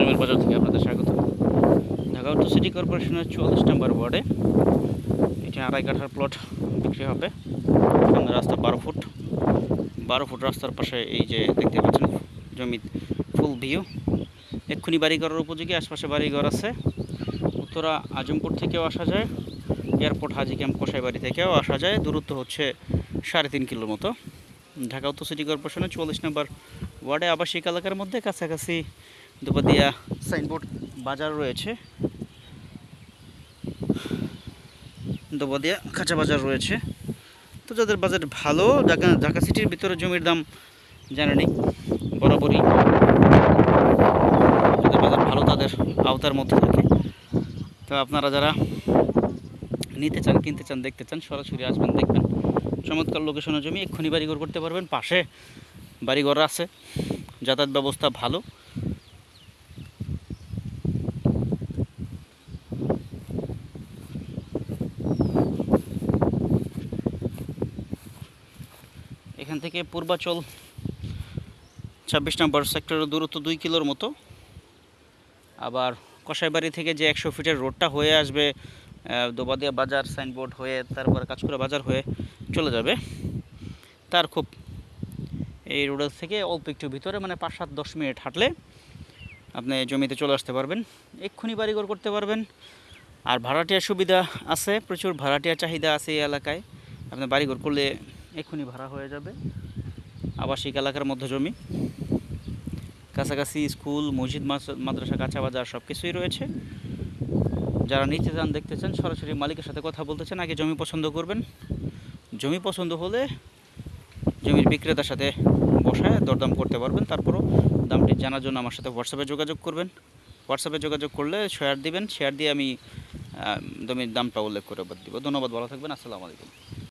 জমির বাজার থেকে আপনাদের স্বাগত। ঢাকা উত্তর সিটি কর্পোরেশনের 44 নম্বর ওয়ার্ডে এটি 2.5 কাঠার প্লট বিক্রি হবে। সামনে রাস্তা 12 ফুট রাস্তার পাশে এই যে দেখতে পাচ্ছেন জমি ফুল ভিউ, এক্ষুনি বাড়ি করার উপযোগী। আশপাশে বাড়িঘর আছে। উত্তরা আজমপুর থেকেও আসা যায়, এয়ারপোর্ট হাজি ক্যাম্প কসাইবাড়ি থেকেও আসা যায়। দূরত্ব হচ্ছে 3.5 কিলোর মতো। ঢাকা উত্তর সিটি কর্পোরেশনের 44 নম্বর ওয়ার্ডে আবাসিক এলাকার মধ্যে কাছাকাছি দুপাদিয়া সাইনবোর্ড বাজার রয়েছে, দুপাদিয়া কাঁচা বাজার রয়েছে। তো যাদের বাজেট ভালো, ঢাকা সিটির ভিতরে জমির দাম জানেনি বরাবরই, যাদের বাজেট ভালো তাদের আওতার মধ্যে থাকে। তো আপনারা যারা নিতে চান, কিনতে চান, দেখতে চান, সরাসরি আসবেন, দেখবেন। চমৎকার লোকেশনের জমি, এক্ষুনি বাড়িঘর করতে পারবেন। পাশে বাড়িঘর আছে, যাতায়াত ব্যবস্থা ভালো। এখান থেকে পূর্বাচল 26 নম্বর সেক্টরের দূরত্ব 2 কিলোর মতো। আবার কসাইবাড়ি থেকে যে 100 ফিটের রোডটা হয়ে আসবে দোবাদিয়া বাজার সাইনবোর্ড হয়ে, তারপর কাঁচকুড়া বাজার হয়ে চলে যাবে, তার খুব এই রোডের থেকে অল্প একটু ভিতরে, মানে 5-7-10 মিনিট হাঁটলে আপনি জমিতে চলে আসতে পারবেন। এক্ষুনি বাড়িঘর করতে পারবেন। আর ভাড়াটিয়ার সুবিধা আছে, প্রচুর ভাড়াটিয়ার চাহিদা আছে এই এলাকায়। আপনি বাড়িঘর করলে এক্ষুনি ভাড়া হয়ে যাবে। আবাসিক এলাকার মধ্যে জমি, কাছাকাছি স্কুল, মসজিদ, মাদ্রাসা, কাঁচা বাজার সব কিছুই রয়েছে। যারা নিতে চান, দেখতে চান, সরাসরি মালিকের সাথে কথা বলতে চান, আগে জমি পছন্দ করবেন। জমি পছন্দ হলে জমির বিক্রেতার সাথে বসায় দরদাম করতে পারবেন। তারপরও দামটি জানার জন্য আমার সাথে হোয়াটসঅ্যাপে যোগাযোগ করবেন। হোয়াটসঅ্যাপে যোগাযোগ করলে শেয়ার দিবেন, শেয়ার দিয়ে আমি জমির দামটা উল্লেখ করে দিব। ধন্যবাদ, ভালো থাকবেন। আসসালামু আলাইকুম।